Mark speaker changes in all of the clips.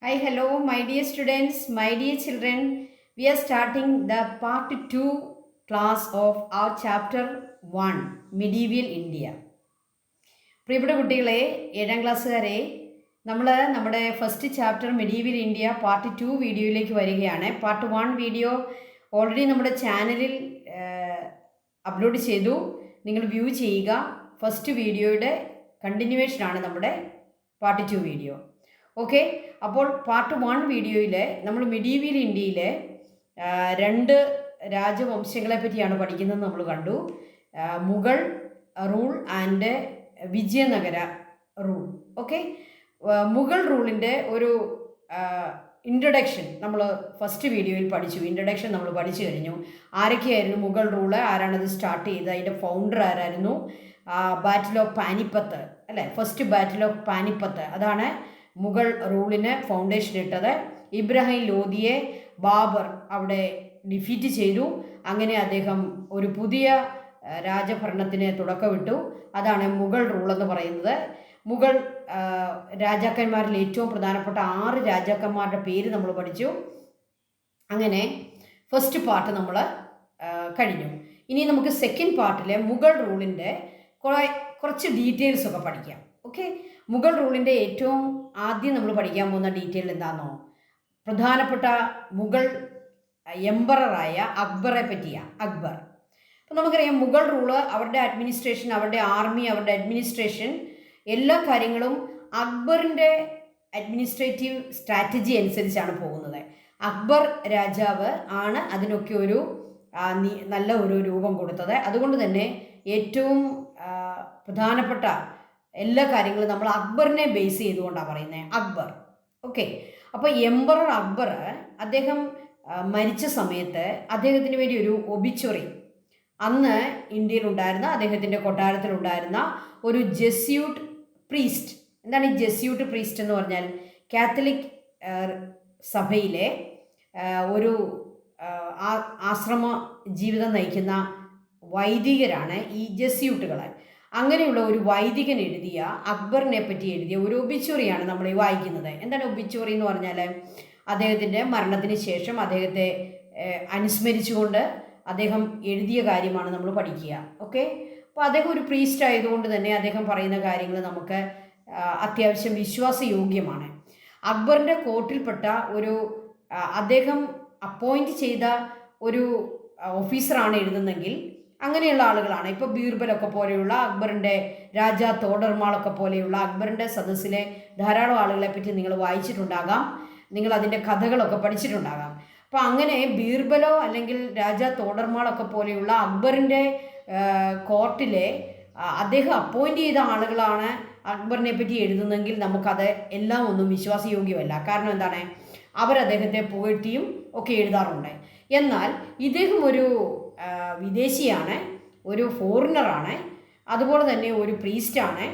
Speaker 1: Hi, hello, my dear students, my dear children. We are starting the part 2 class of our chapter 1, Medieval India. പ്രിയപ്പെട്ട കുട്ടികളെ, 7ാം ക്ലാസ്സുകാരെ, നമ്മൾ നമ്മുടെ first chapter medieval India part 2 വീഡിയോയിലേക്ക് വരികയാണ്. Part 1 video already നമ്മുടെ ചാനലിൽ upload ചെയ്തു. നിങ്ങൾ വ്യൂ ചെയ്യുക. ഫസ്റ്റ് വീഡിയോയുടെ കണ്ടിന്യൂവേഷനാണ് നമ്മുടെ പാർട്ട് 2 വീഡിയോ. ഓക്കെ, അപ്പോൾ പാർട്ട് 1 വീഡിയോയിൽ നമ്മൾ മെഡീവൽ ഇന്ത്യയിലെ 2 രാജവംശങ്ങളെ പറ്റിയാണ് പഠിക്കുന്നത്. നമ്മൾ കണ്ടു Mughal rule and Vijayanagara rule. Okay, Mughal റൂളിൻ്റെ ഒരു ഇൻട്രഡക്ഷൻ നമ്മൾ ഫസ്റ്റ് വീഡിയോയിൽ പഠിച്ചു. ഇൻട്രഡക്ഷൻ നമ്മൾ പഠിച്ചു കഴിഞ്ഞു. ആരൊക്കെയായിരുന്നു മുഗൾ റൂള്, ആരാണത് സ്റ്റാർട്ട് ചെയ്തത്, അതിൻ്റെ ഫൗണ്ടർ ആരായിരുന്നു, ബാറ്റിൽ ഓഫ് പാനിപ്പത്ത് അല്ലേ, ഫസ്റ്റ് ബാറ്റിൽ ഓഫ് പാനിപ്പത്ത്, അതാണ് മുഗൾ റൂളിന് ഫൗണ്ടേഷൻ ഇട്ടത്. ഇബ്രാഹിം ലോധിയെ ബാബർ അവിടെ ഡിഫീറ്റ് ചെയ്തു. അങ്ങനെ അദ്ദേഹം ഒരു പുതിയ രാജഭരണത്തിന് തുടക്കമിട്ടു. അതാണ് മുഗൾ റൂൾ എന്ന് പറയുന്നത്. മുഗൾ രാജാക്കന്മാരിൽ ഏറ്റവും പ്രധാനപ്പെട്ട 6 രാജാക്കന്മാരുടെ പേര് നമ്മൾ പഠിച്ചു. അങ്ങനെ ഫസ്റ്റ് പാർട്ട് നമ്മൾ കഴിഞ്ഞു. ഇനി നമുക്ക് സെക്കൻഡ് പാർട്ടിലെ മുഗൾ റൂളിൻ്റെ കുറച്ച് ഡീറ്റെയിൽസ് ഒക്കെ പഠിക്കാം. ഓക്കെ, മുഗൾ റൂളിൻ്റെ ഏറ്റവും ആദ്യം നമ്മൾ പഠിക്കാൻ പോകുന്ന ഡീറ്റെയിൽ എന്താണെന്നോ, പ്രധാനപ്പെട്ട മുഗൾ എംപററായ അക്ബറെ പറ്റിയാണ്. അക്ബർ, അപ്പം നമുക്കറിയാം മുഗൾ റൂള്, അവരുടെ അഡ്മിനിസ്ട്രേഷൻ, അവരുടെ ആർമി, അവരുടെ അഡ്മിനിസ്ട്രേഷൻ, എല്ലാ കാര്യങ്ങളും അക്ബറിൻ്റെ അഡ്മിനിസ്ട്രേറ്റീവ് സ്ട്രാറ്റജി അനുസരിച്ചാണ് പോകുന്നത്. അക്ബർ രാജാവ് ആണ് അതിനൊക്കെ ഒരു നല്ല ഒരു രൂപം കൊടുത്തത്. അതുകൊണ്ട് തന്നെ ഏറ്റവും പ്രധാനപ്പെട്ട എല്ലാ കാര്യങ്ങളും നമ്മൾ അക്ബറിനെ ബേസ് ചെയ്തുകൊണ്ടാണ് പറയുന്നത്. അക്ബർ. ഓക്കെ, അപ്പോൾ എംപറർ അക്ബർ അദ്ദേഹം മരിച്ച സമയത്ത് അദ്ദേഹത്തിന് വേണ്ടി ഒരു ഒബിച്വറി, അന്ന് ഇന്ത്യയിലുണ്ടായിരുന്ന അദ്ദേഹത്തിൻ്റെ കൊട്ടാരത്തിലുണ്ടായിരുന്ന ഒരു ജെസ്യൂട്ട് പ്രീസ്റ്റ്. എന്താണ് ഈ ജെസ്യൂട്ട് പ്രീസ്റ്റ് എന്ന് പറഞ്ഞാൽ? കാത്തലിക് സഭയിലെ ഒരു ആശ്രമ ജീവിതം നയിക്കുന്ന വൈദികരാണ് ഈ ജെസ്യൂട്ടുകൾ. അങ്ങനെയുള്ള ഒരു വൈദികൻ എഴുതിയ, അക്ബറിനെ പറ്റി എഴുതിയ ഒരു ഒബിച്വറിയാണ് നമ്മൾ ഈ വായിക്കുന്നത്. എന്താണ് ഒബിച്വറി എന്ന് പറഞ്ഞാൽ? അദ്ദേഹത്തിൻ്റെ മരണത്തിന് ശേഷം അദ്ദേഹത്തെ അനുസ്മരിച്ചുകൊണ്ട് അദ്ദേഹം എഴുതിയ കാര്യമാണ് നമ്മൾ പഠിക്കുക. ഓക്കെ, അപ്പോൾ അദ്ദേഹം ഒരു പ്രീസ്റ്റ് ആയതുകൊണ്ട് തന്നെ അദ്ദേഹം പറയുന്ന കാര്യങ്ങൾ നമുക്ക് അത്യാവശ്യം വിശ്വാസയോഗ്യമാണ്. അക്ബറിൻ്റെ കോർട്ടിൽപ്പെട്ട ഒരു അദ്ദേഹം അപ്പോയിൻറ്റ് ചെയ്ത ഒരു ഓഫീസറാണ് എഴുതുന്നെങ്കിൽ അങ്ങനെയുള്ള ആളുകളാണ്. ഇപ്പോൾ ബീർബലൊക്കെ പോലെയുള്ള, അക്ബറിൻ്റെ രാജാ തോഡർമാളൊക്കെ പോലെയുള്ള അക്ബറിൻ്റെ സദസ്സിലെ ധാരാളം ആളുകളെ പറ്റി നിങ്ങൾ വായിച്ചിട്ടുണ്ടാകാം, നിങ്ങൾ അതിൻ്റെ കഥകളൊക്കെ പഠിച്ചിട്ടുണ്ടാകാം. അപ്പോൾ അങ്ങനെ ബീർബലോ അല്ലെങ്കിൽ രാജാ തോഡർമാളൊക്കെ പോലെയുള്ള അക്ബറിൻ്റെ കോർട്ടിലെ അദ്ദേഹം അപ്പോയിൻ്റ് ചെയ്ത ആളുകളാണ് അക്ബറിനെ പറ്റി എഴുതുന്നെങ്കിൽ നമുക്കത് എല്ലാം ഒന്നും വിശ്വാസയോഗ്യമല്ല. കാരണം എന്താണ്? അവരദ്ദേഹത്തെ പുകഴ്ത്തിയും ഒക്കെ എഴുതാറുണ്ട്. എന്നാൽ ഇദ്ദേഹം ഒരു വിദേശിയാണ്, ഒരു ഫോറിനറാണ്, അതുപോലെ തന്നെ ഒരു പ്രീസ്റ്റാണ്.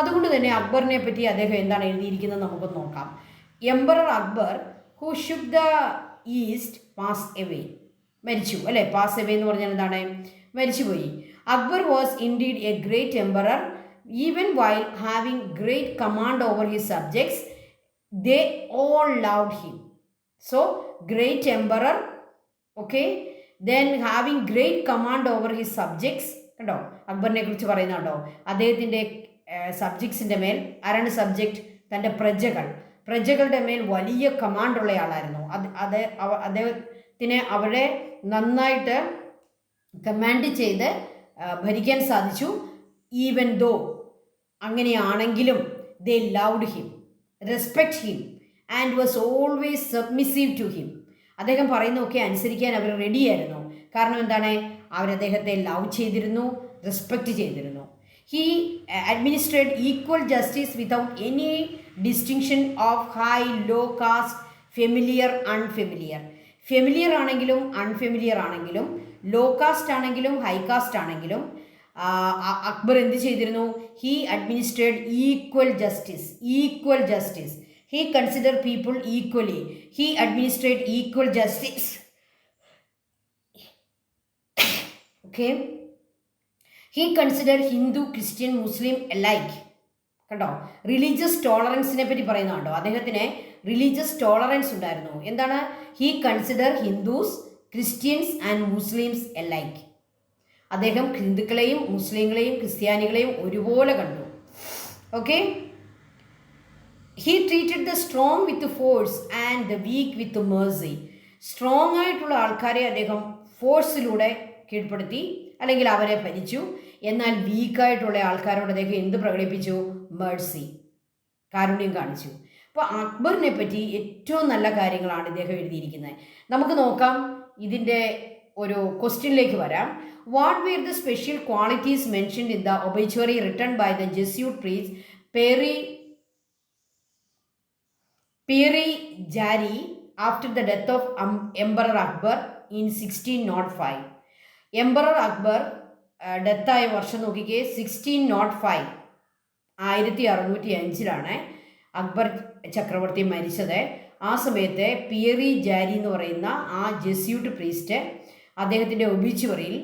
Speaker 1: അതുകൊണ്ട് തന്നെ അക്ബറിനെ പറ്റി അദ്ദേഹം എന്താണ് എഴുതിയിരിക്കുന്നത് നമുക്കൊന്ന് നോക്കാം. Emperor Akbar who should the east pass away, മരിച്ചു അല്ലേ. പാസ് എവേ എന്ന് പറഞ്ഞാൽ എന്താണ്? മരിച്ചുപോയി. Akbar was indeed A great emperor even while having great command over his subjects they all loved him. So great emperor, okay, then having great command over his subjects. കണ്ടോ, അക്ബറിനെ കുറിച്ച് പറയുന്നുണ്ടോ? അദ്ദേഹത്തിൻ്റെ സബ്ജക്ട്സിൻ്റെ മേൽ, ആരാണ് സബ്ജക്റ്റ്? തൻ്റെ പ്രജകളുടെ മേൽ വലിയ കമാൻഡുള്ള ആളായിരുന്നു. അദ്ദേഹത്തിന് അവരെ നന്നായിട്ട് കമാൻഡ് ചെയ്ത് ഭരിക്കാൻ സാധിച്ചു. ഈവൻ ദോ, അങ്ങനെയാണെങ്കിലും they loved him, respect him and was always submissive to him. അദ്ദേഹം പറയുന്നതൊക്കെ അനുസരിക്കാൻ അവർ റെഡിയായിരുന്നു. കാരണം എന്താണ്? അവരദ്ദേഹത്തെ ലവ് ചെയ്തിരുന്നു, റെസ്പെക്റ്റ് ചെയ്തിരുന്നു. He administrate equal justice without any distinction of high low caste, familiar unfamiliar. Familiar ആണെങ്കിലും അൺഫെമിലിയർ ആണെങ്കിലും, ലോ കാസ്റ്റ് ആണെങ്കിലും ഹൈ കാസ്റ്റ് ആണെങ്കിലും അക്ബർ എന്ത് ചെയ്തിരുന്നു? He administrate equal justice. He considered people equally. He administered equal justice. Okay. He considered Hindu, Christian, Muslim alike. കണ്ടോ, religious ടോളറൻസിനെ പറ്റി പറയുന്നുണ്ടോ? അദ്ദേഹത്തിന് റിലീജിയസ് ടോളറൻസ് ഉണ്ടായിരുന്നു. എന്താണ്? He consider Hindus, Christians and Muslims alike. അദ്ദേഹം ഹിന്ദുക്കളെയും മുസ്ലിങ്ങളെയും ക്രിസ്ത്യാനികളെയും ഒരുപോലെ കണ്ടു. Okay. He treated the strong with force and the weak with mercy. Strong ആയിട്ടുള്ള ആൾക്കാരെ അദ്ദേഹം ഫോഴ്സിലൂടെ കീഴ്പ്പെടുത്തി, അല്ലെങ്കിൽ അവരെ ഭരിച്ചു. എന്നാൽ വീക്കായിട്ടുള്ള ആൾക്കാരോട് അദ്ദേഹം എന്ത് പ്രകടിപ്പിച്ചു? മേഴ്സി, കാരുണ്യം കാണിച്ചു. അപ്പോൾ അക്ബറിനെ പറ്റി ഏറ്റവും നല്ല കാര്യങ്ങളാണ് ഇദ്ദേഹം എഴുതിയിരിക്കുന്നത്. നമുക്ക് നോക്കാം, ഇതിൻ്റെ ഒരു ക്വസ്റ്റ്യനിലേക്ക് വരാം. What were the special qualities mentioned in the obituary written by the Jesuit priest Pierre Jarric after the death of emperor Akbar in 1605? Emperor Akbar ഡെത്തായ വർഷം നോക്കിക്കേ, 1605, 1605 അക്ബർ ചക്രവർത്തി മരിച്ചത്. ആ സമയത്ത് പിയറി ജാരി എന്ന് പറയുന്ന ആ ജെസ്യൂട്ട് പ്രീസ്റ്റ് അദ്ദേഹത്തിൻ്റെ ഒബിച്വറിയിൽ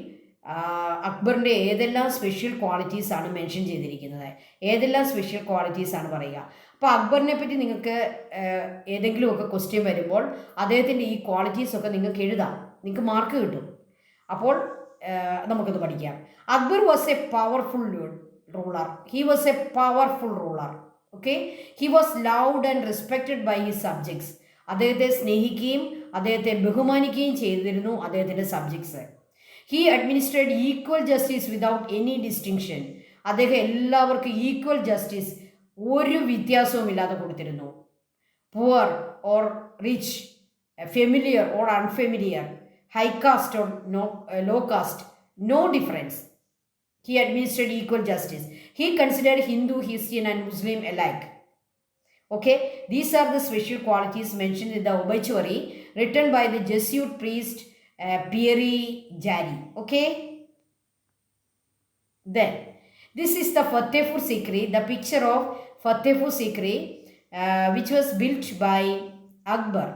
Speaker 1: അക്ബറിൻ്റെ ഏതെല്ലാം സ്പെഷ്യൽ ക്വാളിറ്റീസ് ആണ് മെൻഷൻ ചെയ്തിരിക്കുന്നത്, ഏതെല്ലാം സ്പെഷ്യൽ ക്വാളിറ്റീസ് ആണ് പറയുക. അപ്പോൾ അക്ബറിനെ പറ്റി നിങ്ങൾക്ക് ഏതെങ്കിലുമൊക്കെ ക്വസ്റ്റ്യൻ വരുമ്പോൾ അദ്ദേഹത്തിൻ്റെ ഈ ക്വാളിറ്റീസൊക്കെ നിങ്ങൾക്ക് എഴുതാം, നിങ്ങൾക്ക് മാർക്ക് കിട്ടും. അപ്പോൾ നമുക്കൊന്ന് പഠിക്കാം. Akbar was a powerful ruler. He was a powerful ruler. Okay. He was loved and respected by his subjects. അദ്ദേഹത്തെ സ്നേഹിക്കുകയും അദ്ദേഹത്തെ ബഹുമാനിക്കുകയും ചെയ്തിരുന്നു അദ്ദേഹത്തിൻ്റെ subjects. He administrate equal justice without any distinction. അദ്ദേഹം എല്ലാവർക്കും ഈക്വൽ ജസ്റ്റിസ് ഒരു വ്യത്യാസവും ഇല്ലാതെ കൊടുത്തിരുന്നു. Poor or rich, familiar or unfamiliar, high caste or low caste, no difference. He administered equal justice. He considered Hindu, Christian and Muslim alike. Okay, these are the special qualities mentioned in the obituary written by the Jesuit priest Pieri Jari. Okay, then this is the Fatehpur Sikri, the picture of Fatehpur Sikri which was built by Akbar,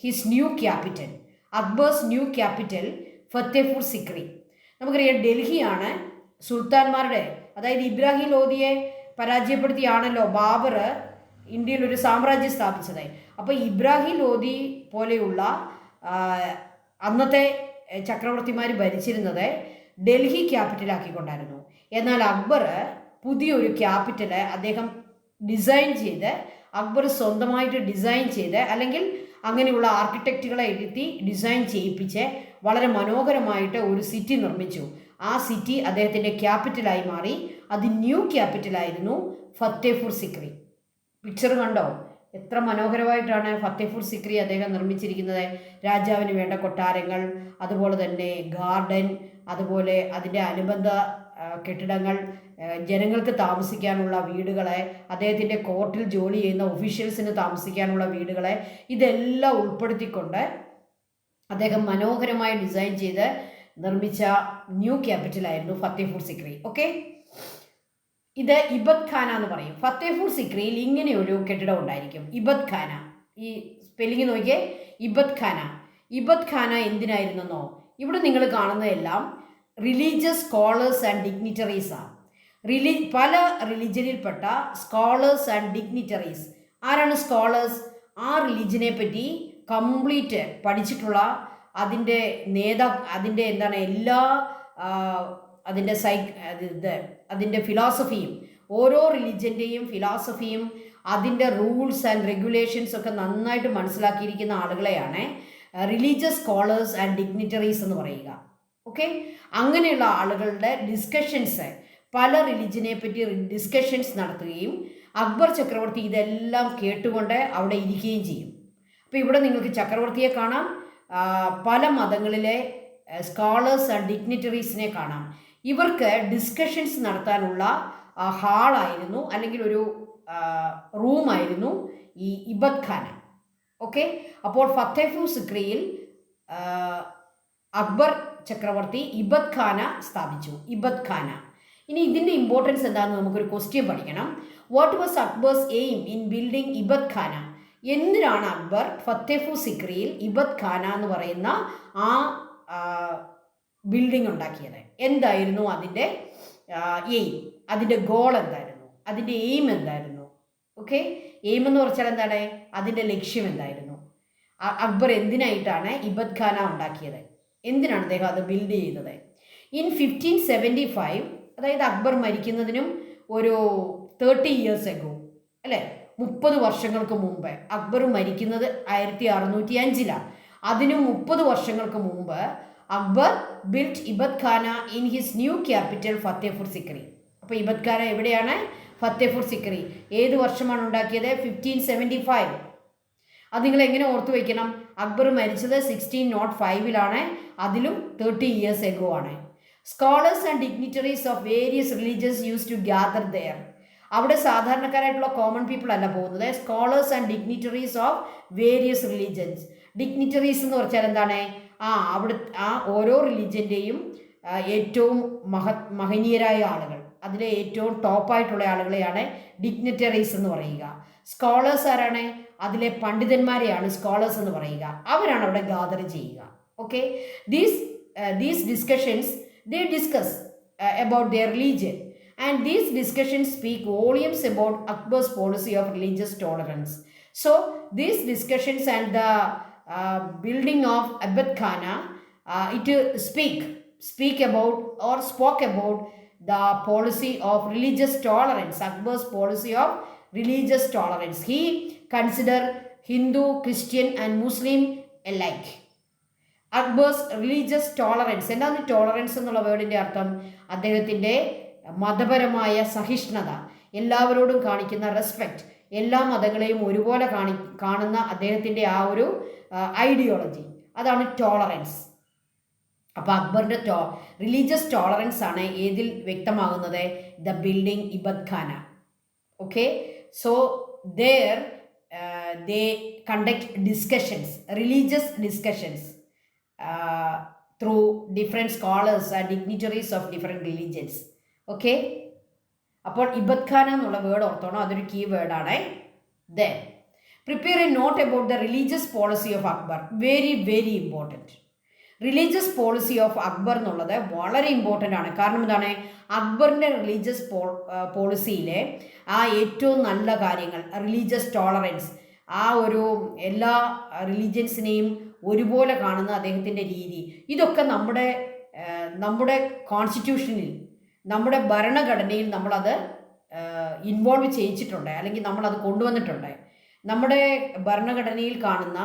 Speaker 1: his new capital. Akbar's new capital Fatehpur Sikri. നമുക്കറിയാം, ഡൽഹിയാണ് സുൽത്താൻമാരുടെ, അതായത് ഇബ്രാഹിം ലോധിയെ പരാജയപ്പെടുത്തിയാണല്ലോ ബാബർ ഇന്ത്യയിൽ ഒരു സാമ്രാജ്യം സ്ഥാപിച്ചത്. അപ്പോൾ ഇബ്രാഹിം ലോധി പോലെയുള്ള അന്നത്തെ ചക്രവർത്തിമാർ ഭരിച്ചിരുന്നത് ഡൽഹി ക്യാപിറ്റലാക്കിക്കൊണ്ടായിരുന്നു. എന്നാൽ അക്ബർ പുതിയൊരു ക്യാപിറ്റൽ അദ്ദേഹം ഡിസൈൻ ചെയ്ത്, അക്ബർ സ്വന്തമായിട്ട് ഡിസൈൻ ചെയ്ത്, അല്ലെങ്കിൽ അങ്ങനെയുള്ള ആർക്കിടെക്റ്റുകളെ ഇരുത്തി ഡിസൈൻ ചെയ്യിപ്പിച്ച് വളരെ മനോഹരമായിട്ട് ഒരു സിറ്റി നിർമ്മിച്ചു. ആ സിറ്റി അദ്ദേഹത്തിൻ്റെ ക്യാപിറ്റലായി മാറി. അത് ന്യൂ ക്യാപിറ്റലായിരുന്നു ഫത്തേപൂർ സിക്രി. പിക്ചർ കണ്ടോ? എത്ര മനോഹരമായിട്ടാണ് ഫത്തേപൂർ സിക്രി അദ്ദേഹം നിർമ്മിച്ചിരിക്കുന്നത്. രാജാവിന് വേണ്ട കൊട്ടാരങ്ങൾ, അതുപോലെ തന്നെ ഗാർഡൻ, അതുപോലെ അതിൻ്റെ അനുബന്ധ കെട്ടിടങ്ങൾ, ജനങ്ങൾക്ക് താമസിക്കാനുള്ള വീടുകളെ, അദ്ദേഹത്തിൻ്റെ കോർട്ടിൽ ജോലി ചെയ്യുന്ന ഒഫീഷ്യൽസിന് താമസിക്കാനുള്ള വീടുകളെ, ഇതെല്ലാം ഉൾപ്പെടുത്തിക്കൊണ്ട് അദ്ദേഹം മനോഹരമായി ഡിസൈൻ ചെയ്ത് നിർമ്മിച്ച ന്യൂ ക്യാപിറ്റലായിരുന്നു ഫത്തേപൂർ സിക്രി. ഓക്കെ, ഇത് ഇബത് ഖാന എന്ന് പറയും. ഫത്തേപൂർ സിക്രിയിൽ ഇങ്ങനെ ഒരു കെട്ടിടം ഉണ്ടായിരിക്കും, ഇബത് ഖാന. ഈ സ്പെല്ലിങ് നോക്കിയേ, ഇബത് ഖാന. ഇബത് ഖാന എന്തിനായിരുന്നെന്നോ? ഇവിടെ നിങ്ങൾ കാണുന്നതെല്ലാം റിലീജിയസ് സ്കോളേഴ്സ് ആൻഡ് ഡിഗ്നിറ്ററീസാണ്. പല റിലിജനിൽപ്പെട്ട സ്കോളേഴ്സ് ആൻഡ് ഡിഗ്നിറ്ററീസ്. ആരാണ് സ്കോളേഴ്സ്? ആ റിലിജനെ പറ്റി കംപ്ലീറ്റ് പഠിച്ചിട്ടുള്ള, അതിൻ്റെ അതിൻ്റെ എന്താണ് എല്ലാ അതിൻ്റെ ഫിലോസഫിയും, ഓരോ റിലിജൻ്റെയും ഫിലോസഫിയും അതിൻ്റെ റൂൾസ് ആൻഡ് റെഗുലേഷൻസ് ഒക്കെ നന്നായിട്ട് മനസ്സിലാക്കിയിരിക്കുന്ന ആളുകളെയാണ് റിലീജിയസ് സ്കോളേഴ്സ് ആൻഡ് ഡിഗ്നിറ്ററീസ് എന്ന് പറയുക. ഓക്കെ, അങ്ങനെയുള്ള ആളുകളുടെ ഡിസ്കഷൻസ്, പല റിലിജനെ പറ്റി ഡിസ്കഷൻസ് നടത്തുകയും അക്ബർ ചക്രവർത്തി ഇതെല്ലാം കേട്ടുകൊണ്ട് അവിടെ ഇരിക്കുകയും ചെയ്യും. അപ്പോൾ ഇവിടെ നിങ്ങൾക്ക് ചക്രവർത്തിയെ കാണാം, പല മതങ്ങളിലെ സ്കോളേഴ്സ് ആൻഡ് ഡിഗ്നിറ്ററീസിനെ കാണാം. ഇവർക്ക് ഡിസ്കഷൻസ് നടത്താനുള്ള ഹാളായിരുന്നു, അല്ലെങ്കിൽ ഒരു റൂമായിരുന്നു ഈ ഇബത് ഖാന. ഓക്കെ, അപ്പോൾ ഫത്തേപൂർ സിക്രിയിൽ അക്ബർ ചക്രവർത്തി ഇബത് ഖാന സ്ഥാപിച്ചു, ഇബത് ഖാന. ഇനി ഇതിൻ്റെ ഇമ്പോർട്ടൻസ് എന്താണെന്ന് നമുക്കൊരു ക്വസ്റ്റ്യൻ പഠിക്കണം. What was Akbar's aim in building Ibadat Khana? എന്തിനാണ് അക്ബർ ഫത്തേപൂർ സിക്രിയിൽ ഇബത് ഖാന എന്ന് പറയുന്ന ആ ബിൽഡിംഗ് ഉണ്ടാക്കിയത്? എന്തായിരുന്നു അതിൻ്റെ എയിം? അതിൻ്റെ ഗോൾ എന്തായിരുന്നു? അതിൻ്റെ എയിം എന്തായിരുന്നു? ഓക്കെ, എയിം എന്ന് പറഞ്ഞാൽ എന്താണ്, അതിൻ്റെ ലക്ഷ്യം എന്തായിരുന്നു, അക്ബർ എന്തിനായിട്ടാണ് ഇബത് ഖാന ഉണ്ടാക്കിയത്, എന്തിനാണ് അദ്ദേഹം അത് ബിൽഡ് ചെയ്തത്. ഇൻ 1575, അതായത് അക്ബർ മരിക്കുന്നതിനും ഒരു 30 years ago, അല്ലേ, 30 വർഷങ്ങൾക്ക് മുമ്പ്. അക്ബർ മരിക്കുന്നത് 1605. അതിനും 30 വർഷങ്ങൾക്ക് മുമ്പ് Akbar built Ibadat Khana in his new capital Fatehpur Sikri. അപ്പോൾ ഇബത് ഖാന എവിടെയാണ്? ഫത്തേപൂർ സിക്രി. ഏത് വർഷമാണ് ഉണ്ടാക്കിയത്? 1575. അത് നിങ്ങൾ എങ്ങനെ ഓർത്തു വയ്ക്കണം? അക്ബർ മരിച്ചത് 1605 അതിലും 30 years ago ആണ്. Scholars and dignitaries of various religions use to gather there. അവിടെ സാധാരണക്കാരായിട്ടുള്ള കോമൺ പീപ്പിൾ അല്ല പോകുന്നത്. Scholars and dignitaries of various religions. Dignitaries എന്ന് പറഞ്ഞാൽ എന്താണ്? ഓരോ റിലീജിയൻ്റെയും ഏറ്റവും മഹനീയരായ ആളുകൾ, അതിലെ ഏറ്റവും ടോപ്പായിട്ടുള്ള ആളുകളെയാണ് ഡിഗ്നിറ്ററീസ് എന്ന് പറയുക. സ്കോളേഴ്സ് ആരാണ്? അതിലെ പണ്ഡിതന്മാരെയാണ് സ്കോളേഴ്സ് എന്ന് പറയുക. അവരാണ് അവിടെ ഗാദർ ചെയ്യുക. Okay, these discussions they discuss about their religion, and these discussions speak volumes about Akbar's policy of religious tolerance. So these discussions and the building of Ibat Khana, it spoke about the policy of religious tolerance, Akbar's policy of religious tolerance. He considered Hindu, Christian and Muslim alike. Akbar's religious tolerance. എന്താണ് tolerance എന്നുള്ള വേർഡിൻ്റെ അർത്ഥം? അദ്ദേഹത്തിൻ്റെ മതപരമായ സഹിഷ്ണുത, എല്ലാവരോടും കാണിക്കുന്ന respect, എല്ലാ മതങ്ങളെയും ഒരുപോലെ കാണുന്ന അദ്ദേഹത്തിൻ്റെ ആ ഒരു ഐഡിയോളജി, അതാണ് ടോളറൻസ്. അപ്പോൾ അക്ബറിൻ്റെ റിലീജിയസ് ടോളറൻസ് ആണ് ഏതിൽ വ്യക്തമാകുന്നത്? The building Ibadat Khana. Okay, so there they conduct discussions, religious discussions, through different scholars and dignitaries of different religions. Okay, അപ്പോൾ ഇബത് ഖാന എന്നുള്ള വേർഡ് ഓർത്തോണം, അതൊരു കീ വേർഡാണ്. Then prepare a note about the religious policy of Akbar. Very very important. Religious policy of Akbar എന്നുള്ളത് വളരെ important ആണ്. കാരണം എന്താണ്? അക്ബറിൻ്റെ റിലീജിയസ് പോളിസിയിലെ ആ ഏറ്റവും നല്ല കാര്യങ്ങൾ, റിലീജിയസ് ടോളറൻസ്, ആ ഒരു എല്ലാ റിലീജിയൻസിനെയും ഒരുപോലെ കാണുന്ന അദ്ദേഹത്തിൻ്റെ രീതി, ഇതൊക്കെ നമ്മുടെ കോൺസ്റ്റിറ്റ്യൂഷനിൽ, നമ്മുടെ ഭരണഘടനയിൽ നമ്മളത് ഇൻവോൾവ് ചെയ്യിച്ചിട്ടുണ്ട്, അല്ലെങ്കിൽ നമ്മളത് കൊണ്ടുവന്നിട്ടുണ്ട്. നമ്മുടെ ഭരണഘടനയിൽ കാണുന്ന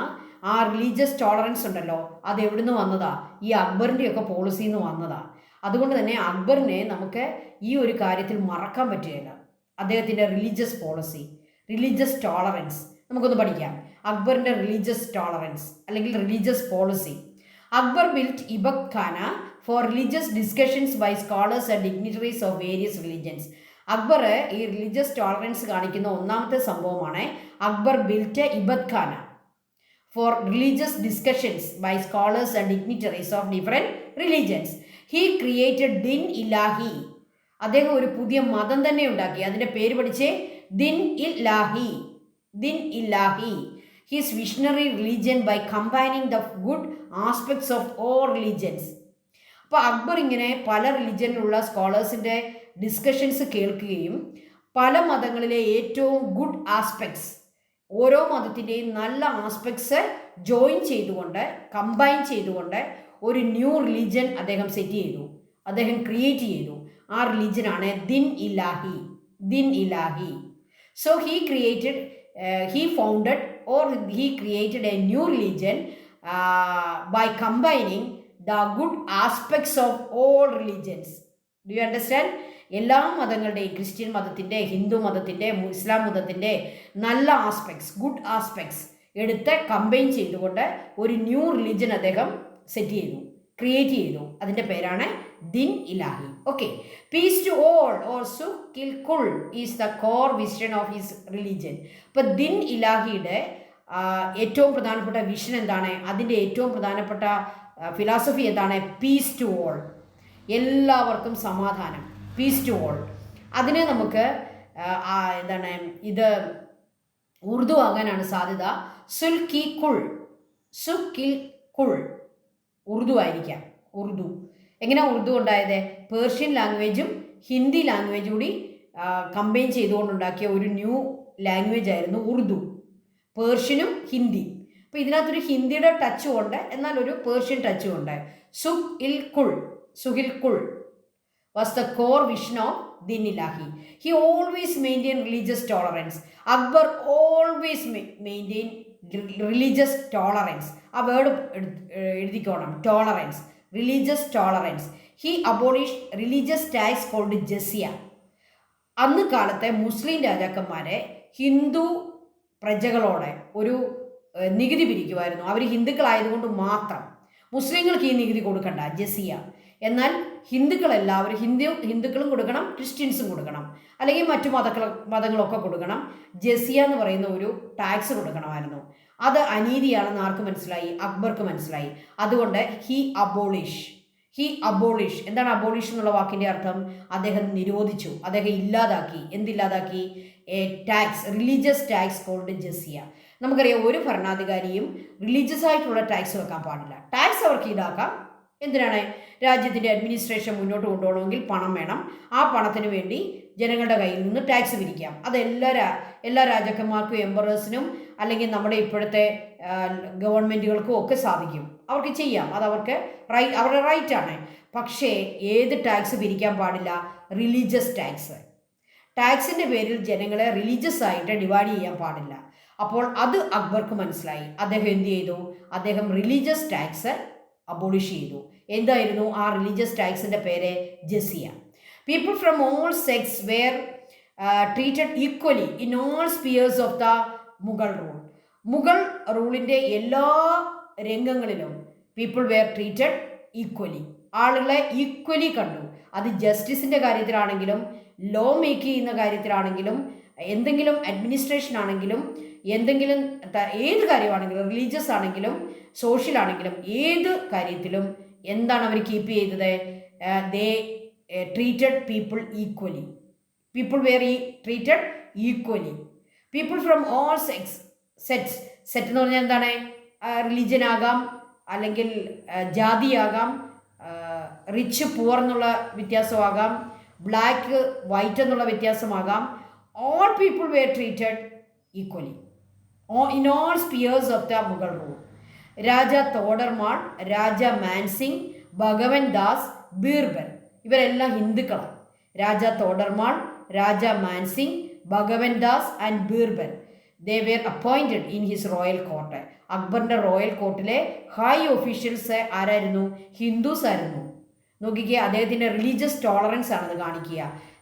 Speaker 1: ആ റിലീജിയസ് ടോളറൻസ് ഉണ്ടല്ലോ, അത് എവിടുന്ന് വന്നതാ? ഈ അക്ബറിൻ്റെയൊക്കെ പോളിസിയിൽ നിന്ന് വന്നതാ. അതുകൊണ്ട് തന്നെ അക്ബറിനെ നമുക്ക് ഈ ഒരു കാര്യത്തിൽ മറക്കാൻ പറ്റുകയില്ല. അദ്ദേഹത്തിൻ്റെ റിലീജിയസ് പോളിസി, റിലീജിയസ് ടോളറൻസ് നമുക്കൊന്ന് പഠിക്കാം. അക്ബറിൻ്റെ റിലീജിയസ് ടോളറൻസ് അല്ലെങ്കിൽ religious policy. Akbar built Ibadat Khana for religious discussions by scholars and dignitaries of various religions. Akbar ഈ റിലീജിയസ് ടോളറൻസ് കാണിക്കുന്ന ഒന്നാമത്തെ സംഭവമാണ് Akbar built Ibadat Khana for religious discussions by scholars and dignitaries of different religions. He created Din Ilahi. അദ്ദേഹം ഒരു പുതിയ മതം തന്നെ ഉണ്ടാക്കി. അതിൻ്റെ പേര് പഠിച്ചേ, Din Ilahi. Din Ilahi. His visionary religion by combining the good aspects of all religions. അപ്പോൾ അക്ബർ ഇങ്ങനെ പല റിലീജിയനിലുള്ള സ്കോളേഴ്സിൻ്റെ ഡിസ്കഷൻസ് കേൾക്കുകയും പല മതങ്ങളിലെ ഏറ്റവും ഗുഡ് ആസ്പെക്ട്സ്, ഓരോ മതത്തിൻ്റെയും നല്ല ആസ്പെക്ട്സ് ജോയിൻ ചെയ്തുകൊണ്ട്, കമ്പൈൻ ചെയ്തുകൊണ്ട് ഒരു ന്യൂ റിലീജിയൻ അദ്ദേഹം സെറ്റ് ചെയ്തു, അദ്ദേഹം ക്രിയേറ്റ് ചെയ്തു. ആ റിലീജിയനാണ് Din Ilahi. Din Ilahi. So he founded or he created a new religion by combining the good aspects of all religions. Do you understand? എല്ലാ മതങ്ങളുടെയും, ക്രിസ്ത്യൻ മതത്തിൻ്റെ, ഹിന്ദു മതത്തിൻ്റെ, ഇസ്ലാം മതത്തിൻ്റെ നല്ല ആസ്പെക്ട്സ്, ഗുഡ് ആസ്പെക്ട്സ് എടുത്ത് കമ്പൈൻ ചെയ്തുകൊണ്ട് ഒരു ന്യൂ റിലീജിയൻ അദ്ദേഹം സെറ്റ് ചെയ്തു, ക്രിയേറ്റ് ചെയ്തു. അതിൻ്റെ പേരാണ് Din Ilahi. Okay, peace to all or Sulh കിൽ Kul is the core vision of his religion. ഇപ്പോൾ ദിൻ ഇലാഹിയുടെ ഏറ്റവും പ്രധാനപ്പെട്ട വിഷൻ എന്താണ്? അതിൻ്റെ ഏറ്റവും പ്രധാനപ്പെട്ട ഫിലോസഫി എന്താണ്? പീസ് ടു ഓൾ, എല്ലാവർക്കും സമാധാനം, പീസ് ടു ഓൾ. അതിനെ നമുക്ക് എന്താണ്, ഇത് ഉറുദു ആകാനാണ് സാധ്യത. സുൽ കി കുൾ, സുഖ് കിൽ കുൾ, ഉറുദു ആയിരിക്കാം. ഉറുദു എങ്ങനെ ഉറുദു ഉണ്ടായത്? പേർഷ്യൻ ലാംഗ്വേജും ഹിന്ദി ലാംഗ്വേജും കൂടി കമ്പൈൻ ചെയ്തുകൊണ്ടുണ്ടാക്കിയ ഒരു ന്യൂ ലാംഗ്വേജ് ആയിരുന്നു ഉറുദു, പേർഷ്യനും ഹിന്ദി. അപ്പോൾ ഇതിനകത്തൊരു ഹിന്ദിയുടെ ടച്ചും ഉണ്ട്, എന്നാൽ ഒരു പേർഷ്യൻ ടച്ചും ഉണ്ട്. Suhil കുൾ was the core vision of Din Ilahi. He always maintained religious tolerance. Akbar always maintained religious tolerance. ആ വേർഡ് എഴുതിക്കോണം, tolerance, religious tolerance. He abolish religious tax called Jizya. അന്ന് കാലത്തെ മുസ്ലിം രാജാക്കന്മാരെ ഹിന്ദു പ്രജകളോടെ ഒരു നികുതി പിരിക്കുമായിരുന്നു. അവർ ഹിന്ദുക്കളായതുകൊണ്ട് മാത്രം. മുസ്ലിങ്ങൾക്ക് ഈ നികുതി കൊടുക്കണ്ട, ജസിയ. എന്നാൽ ഹിന്ദുക്കളെല്ലാവരും ഹിന്ദുക്കളും കൊടുക്കണം, ക്രിസ്ത്യൻസും കൊടുക്കണം, അല്ലെങ്കിൽ മറ്റു മതങ്ങളൊക്കെ കൊടുക്കണം. ജസിയ എന്ന് പറയുന്ന ഒരു ടാക്സ് കൊടുക്കണമായിരുന്നു. അത് അനീതിയാണെന്ന് ആർക്ക് മനസ്സിലായി? അക്ബർക്ക് മനസ്സിലായി. അതുകൊണ്ട് ഹി അബോളിഷ്. എന്താണ് അബോളിഷ് എന്നുള്ള വാക്കിൻ്റെ അർത്ഥം? അദ്ദേഹം നിരോധിച്ചു, അദ്ദേഹം ഇല്ലാതാക്കി. എന്തില്ലാതാക്കി? A tax, religious tax called Jizya. നമുക്കറിയാം, ഒരു ഭരണാധികാരിയും റിലീജിയസ് ആയിട്ടുള്ള ടാക്സ് വെക്കാൻ പാടില്ല. ടാക്സ് അവർക്ക് ഈടാക്കാം. എന്തിനാണ്? രാജ്യത്തിൻ്റെ അഡ്മിനിസ്ട്രേഷൻ മുന്നോട്ട് കൊണ്ടുപോകണമെങ്കിൽ പണം വേണം. ആ പണത്തിന് വേണ്ടി ജനങ്ങളുടെ കയ്യിൽ നിന്ന് ടാക്സ് പിരിക്കാം. അത് എല്ലാ രാജാക്കന്മാർക്കും, എംപറേഴ്സിനും, അല്ലെങ്കിൽ നമ്മുടെ ഇപ്പോഴത്തെ ഗവൺമെൻറ്റുകൾക്കും ഒക്കെ സാധിക്കും. അവർക്ക് ചെയ്യാം, അത് അവരുടെ റൈറ്റാണ്. പക്ഷേ ഏത് ടാക്സ് പിരിക്കാൻ പാടില്ല? Religious tax. ടാക്സിൻ്റെ പേരിൽ ജനങ്ങളെ റിലീജിയസ് ആയിട്ട് ഡിവൈഡ് ചെയ്യാൻ പാടില്ല. അപ്പോൾ അത് അക്ബർക്ക് മനസ്സിലായി. അദ്ദേഹം എന്ത് ചെയ്തു? അദ്ദേഹം റിലീജിയസ് ടാക്സ് അബോളിഷ് ചെയ്തു. എന്തായിരുന്നു ആ റിലീജിയസ് ടാക്സിൻ്റെ പേര്? Jizya. People from all sects were treated equally in all spheres of the Mughal rule. Mughal റൂളിൻ്റെ എല്ലാ രംഗങ്ങളിലും പീപ്പിൾ വെയർ ട്രീറ്റഡ് ഈക്വലി. ആളുകളെ ഈക്വലി കണ്ടു. അത് ജസ്റ്റിസിൻ്റെ കാര്യത്തിലാണെങ്കിലും, ലോ മേക്ക് ചെയ്യുന്ന കാര്യത്തിലാണെങ്കിലും, എന്തെങ്കിലും അഡ്മിനിസ്ട്രേഷൻ ആണെങ്കിലും, എന്തെങ്കിലും ഏത് കാര്യമാണെങ്കിലും, റിലീജിയസ് ആണെങ്കിലും സോഷ്യൽ ആണെങ്കിലും, ഏത് കാര്യത്തിലും എന്താണ് അവർ കീപ്പ് ചെയ്തത്? They treated people equally. People were treated equally. People from all set എന്ന് പറഞ്ഞാൽ എന്താണ്? റിലീജിയൻ ആകാം, അല്ലെങ്കിൽ ജാതിയാകാം, റിച്ച് പുവർ എന്നുള്ള വ്യത്യാസമാകാം, ബ്ലാക്ക് വൈറ്റ് എന്നുള്ള വ്യത്യാസമാകാം. All people were treated equally in all spheres of the Mughal rule. Raja Todarmal, Raja Man Singh, Bhagwan Das, Birbal, ഇവരെല്ലാം ഹിന്ദുക്കളാണ്. രാജ Todarmal, Raja Man Singh, Bhagwan Das and Birbal, they were appointed in his royal court. അക്ബറിൻ്റെ റോയൽ കോർട്ടിലെ ഹൈ ഒഫീഷ്യൽസ് ആരായിരുന്നു? ഹിന്ദുസ് ആയിരുന്നു. നോക്കിക്കുക, അദ്ദേഹത്തിൻ്റെ റിലീജിയസ് ടോളറൻസ് ആണത് കാണിക്കുക.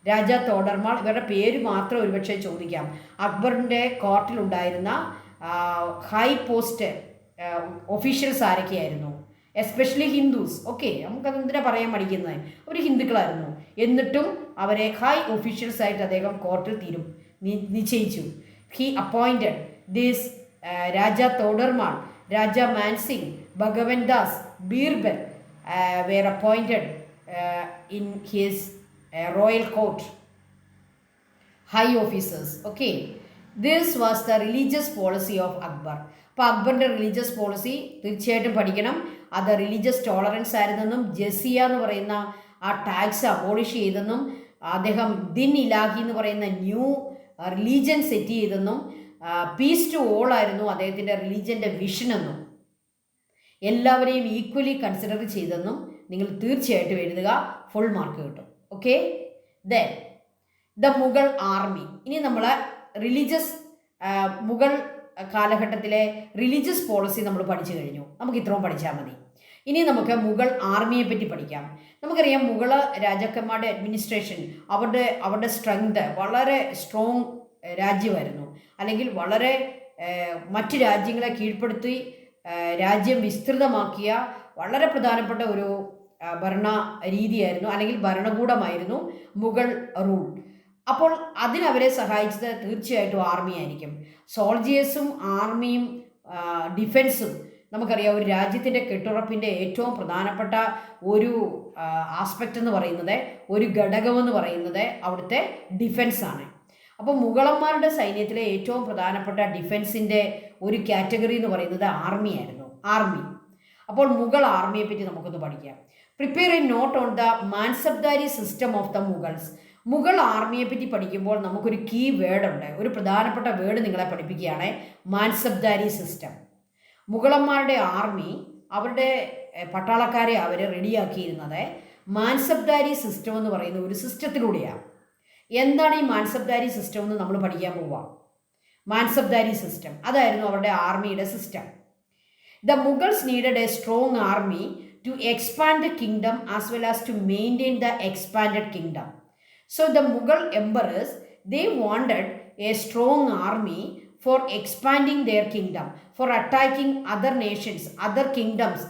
Speaker 1: രാജ തോഡർമാൾ, ഇവരുടെ പേര് മാത്രം ഒരുപക്ഷെ ചോദിക്കാം. അക്ബറിൻ്റെ കോർട്ടിലുണ്ടായിരുന്ന ഹൈ പോസ്റ്റ് ഒഫീഷ്യൽസ് ആരൊക്കെയായിരുന്നു? എസ്പെഷ്യലി ഹിന്ദുസ്. ഓക്കെ, നമുക്കത് എന്തിനാ പറയാൻ പഠിക്കുന്നത്? അവർ ഹിന്ദുക്കളായിരുന്നു. എന്നിട്ടും അവരെ ഹൈ ഒഫീഷ്യൽസ് ആയിട്ട് അദ്ദേഹം കോർട്ടിൽ നിശ്ചയിച്ചു. He appointed this Raja Todarmal, Raja Man Singh, Bhagwan Das, Birbal were appointed in his royal court, high officers. Okay, this was the religious policy of Akbar. അപ്പോൾ അക്ബറിൻ്റെ റിലീജിയസ് പോളിസി തീർച്ചയായിട്ടും പഠിക്കണം. അത് റിലീജിയസ് ടോളറൻസ് ആയിരുന്നെന്നും, ജസിയ എന്ന് പറയുന്ന ആ ടാക്സ് അബോളിഷ് ചെയ്തെന്നും, അദ്ദേഹം ദിൻ ഇലാഹി എന്ന് പറയുന്ന ന്യൂ റിലീജിയൻ സെറ്റ് ചെയ്തെന്നും, പീസ് ടു ഓൾ ആയിരുന്നു അദ്ദേഹത്തിൻ്റെ റിലീജിയൻ്റെ വിഷൻ എന്നും, എല്ലാവരെയും ഈക്വലി കൺസിഡർ ചെയ്തെന്നും നിങ്ങൾ തീർച്ചയായിട്ടും എഴുതുക. ഫുൾ മാർക്ക് കിട്ടും. Okay, then the Mughal army. ഇനി നമ്മൾ റിലീജിയസ് മുഗൾ കാലഘട്ടത്തിലെ റിലീജിയസ് പോളിസി നമ്മൾ പഠിച്ചു കഴിഞ്ഞു. നമുക്ക് ഇത്രയും പഠിച്ചാൽ മതി. ഇനി നമുക്ക് മുഗൾ ആർമിയെ പറ്റി പഠിക്കാം. നമുക്കറിയാം, മുഗൾ രാജാക്കന്മാരുടെ അഡ്മിനിസ്ട്രേഷൻ, അവരുടെ സ്ട്രെങ്ത്, വളരെ സ്ട്രോങ് രാജ്യമായിരുന്നു. അല്ലെങ്കിൽ വളരെ മറ്റ് രാജ്യങ്ങളെ കീഴ്പ്പെടുത്തി രാജ്യം വിസ്തൃതമാക്കിയ വളരെ പ്രധാനപ്പെട്ട ഒരു ഭരണ രീതിയായിരുന്നു, അല്ലെങ്കിൽ ഭരണകൂടമായിരുന്നു മുഗൾ റൂൾ. അപ്പോൾ അതിനവരെ സഹായിച്ചത് തീർച്ചയായിട്ടും ആർമി ആയിരിക്കും. സോൾജിയേഴ്സും ആർമിയും ഡിഫൻസും, നമുക്കറിയാം, ഒരു രാജ്യത്തിൻ്റെ കെട്ടുറപ്പിൻ്റെ ഏറ്റവും പ്രധാനപ്പെട്ട ഒരു ആസ്പെക്റ്റ് എന്ന് പറയുന്നത്, ഒരു ഘടകമെന്ന് പറയുന്നത് അവിടുത്തെ ഡിഫൻസാണ്. അപ്പോൾ മുഗളന്മാരുടെ സൈന്യത്തിലെ ഏറ്റവും പ്രധാനപ്പെട്ട ഡിഫൻസിൻ്റെ ഒരു കാറ്റഗറി എന്ന് പറയുന്നത് ആർമി ആയിരുന്നു. അപ്പോൾ മുഗൾ ആർമിയെ പറ്റി നമുക്കൊന്ന് പഠിക്കാം. Prepare a note on the Mansabdari system of the Mughals. Mughal ആർമിയെ പറ്റി പഠിക്കുമ്പോൾ നമുക്കൊരു കീ വേർഡ് ഉണ്ട്, ഒരു പ്രധാനപ്പെട്ട വേർഡ് നിങ്ങളെ പഠിപ്പിക്കുകയാണ്, മാൻസബ്ദാരി സിസ്റ്റം. മുഗളന്മാരുടെ ആർമി അവരുടെ പട്ടാളക്കാരെ അവർ റെഡിയാക്കിയിരുന്നത് മാൻസബ്ദാരി സിസ്റ്റം എന്ന് പറയുന്ന ഒരു സിസ്റ്റത്തിലൂടെയാണ്. എന്താണ് ഈ മാൻസബ്ദാരി സിസ്റ്റം എന്ന് നമ്മൾ പഠിക്കാൻ പോവാം. മാൻസബ്ദാരി സിസ്റ്റം അതായിരുന്നു അവരുടെ ആർമിയുടെ system. The Mughals needed a strong army to expand the kingdom as well as to maintain the expanded kingdom. So the Mughal emperors, they wanted a strong army for expanding their kingdom, for attacking other nations, other kingdoms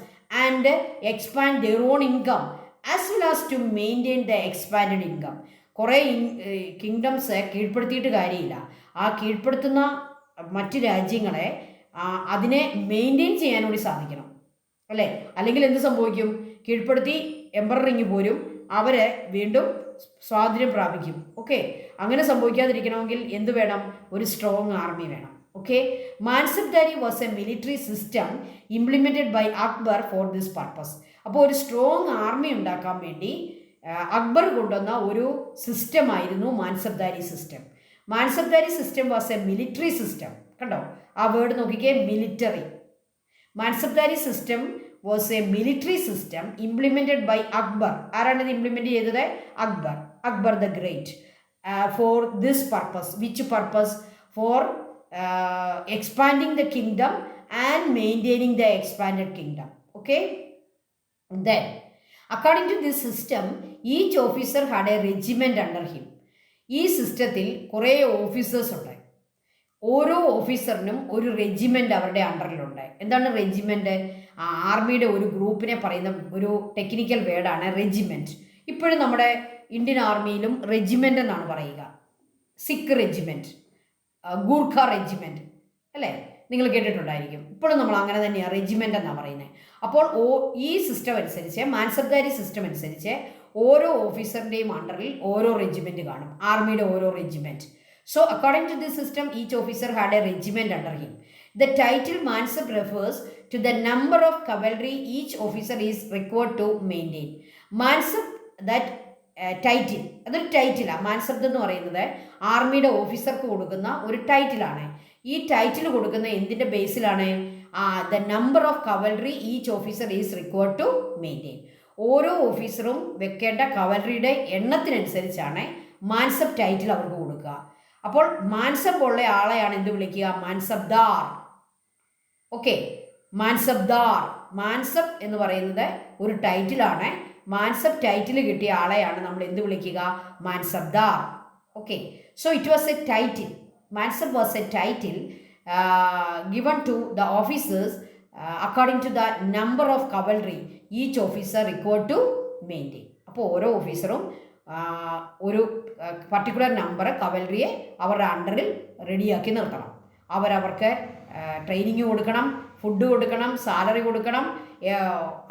Speaker 1: and expand their own income as well as to maintain the expanded income. കുറേ kingdoms കീഴ്പ്പെടുത്തിയിട്ട് കാര്യമില്ല. ആ കീഴ്പ്പെടുത്തുന്ന മറ്റ് രാജ്യങ്ങളെ അതിനെ maintain ചെയ്യാൻ കൂടി സാധിക്കണം അല്ലേ? അല്ലെങ്കിൽ എന്ത് സംഭവിക്കും? കീഴ്പ്പെടുത്തി എംപറർ ഇങ്ങ് പോരും, അവരെ വീണ്ടും സ്വാതന്ത്ര്യം പ്രാപിക്കും. ഓക്കെ, അങ്ങനെ സംഭവിക്കാതിരിക്കണമെങ്കിൽ എന്ത് വേണം? ഒരു സ്ട്രോങ് ആർമി വേണം. Okay, Mansabdari was a military system implemented by Akbar for this purpose. അപ്പോൾ ഒരു സ്ട്രോങ് ആർമി ഉണ്ടാക്കാൻ വേണ്ടി അക്ബർ കൊണ്ടുവന്ന ഒരു സിസ്റ്റമായിരുന്നു Mansabdari system. Mansabdari system was a military system. കണ്ടോ ആ വേർഡ് നോക്കിക്കേ, military. Mansabdari system was a military system implemented by Akbar. ആരാണ് ഇത് ഇംപ്ലിമെൻറ്റ് ചെയ്തത്? Akbar, Akbar the great. For this purpose. Which purpose? For expanding the kingdom and maintaining the expanded kingdom. Okay, then according to this system each officer had a regiment under him. ഈ സിസ്റ്റത്തിൽ കുറേ officers ഉണ്ട്. ഓരോ ഓഫീസറിനും ഒരു regiment അവരുടെ അണ്ടറിലുണ്ട്. എന്താണ് regiment? ആർമിയുടെ ഒരു ഗ്രൂപ്പിനെ പറയുന്ന ഒരു ടെക്നിക്കൽ വേർഡാണ് റെജിമെൻറ്റ്. ഇപ്പോഴും നമ്മുടെ ഇന്ത്യൻ ആർമിയിലും റെജിമെൻ്റ് എന്നാണ് പറയുക. സിഖ് റെജിമെൻറ്റ്, ഗൂർഖ റെജിമെൻറ്റ് അല്ലേ, നിങ്ങൾ കേട്ടിട്ടുണ്ടായിരിക്കും. ഇപ്പോഴും നമ്മൾ അങ്ങനെ തന്നെയാണ് റെജിമെൻ്റ് എന്നാണ് പറയുന്നത്. അപ്പോൾ ഈ സിസ്റ്റം അനുസരിച്ച്, മാൻസബ്ദാരി സിസ്റ്റം അനുസരിച്ച് ഓരോ ഓഫീസറിൻ്റെയും അണ്ടറിൽ ഓരോ റെജിമെൻറ്റ് കാണും, ആർമിയുടെ ഓരോ regiment. So according to this system, each officer had a regiment under him. The title Mansab refers to the number of cavalry each officer is required to maintain. Mansab, that title, അതൊരു ടൈറ്റിലാണ്. മാൻസബ്ദ് എന്ന് പറയുന്നത് ആർമിയുടെ ഓഫീസർക്ക് കൊടുക്കുന്ന ഒരു ടൈറ്റിലാണ്. ഈ title കൊടുക്കുന്ന എന്തിൻ്റെ ബേസിലാണ്? The number of cavalry each officer is required to maintain. ഓരോ ഓഫീസറും വെക്കേണ്ട കവൽറിയുടെ എണ്ണത്തിനനുസരിച്ചാണ് മാൻസബ് ടൈറ്റിൽ അവർക്ക് കൊടുക്കുക. അപ്പോൾ മാൻസബ് ഉള്ള ആളെയാണ് എന്ത് വിളിക്കുക? മാൻസബ്ദാർ. ഓക്കെ, മാൻസബ്ദാർ. മാൻസബ് എന്ന് പറയുന്നത് ഒരു ടൈറ്റിലാണ്. മാൻസബ് ടൈറ്റിൽ കിട്ടിയ ആളെയാണ് നമ്മൾ എന്ത് വിളിക്കുക? Mansabdar. Okay, so it was a title. Mansab was a title given to the officers according to the number of cavalry each officer required to maintain. അപ്പോൾ ഓരോ ഓഫീസറും ഒരു പർട്ടിക്കുലർ നമ്പർ കവൽറിയെ അവരുടെ അണ്ടറിൽ റെഡിയാക്കി നിർത്തണം. അവർക്ക് ട്രെയിനിങ് കൊടുക്കണം, ഫുഡ് കൊടുക്കണം, സാലറി കൊടുക്കണം,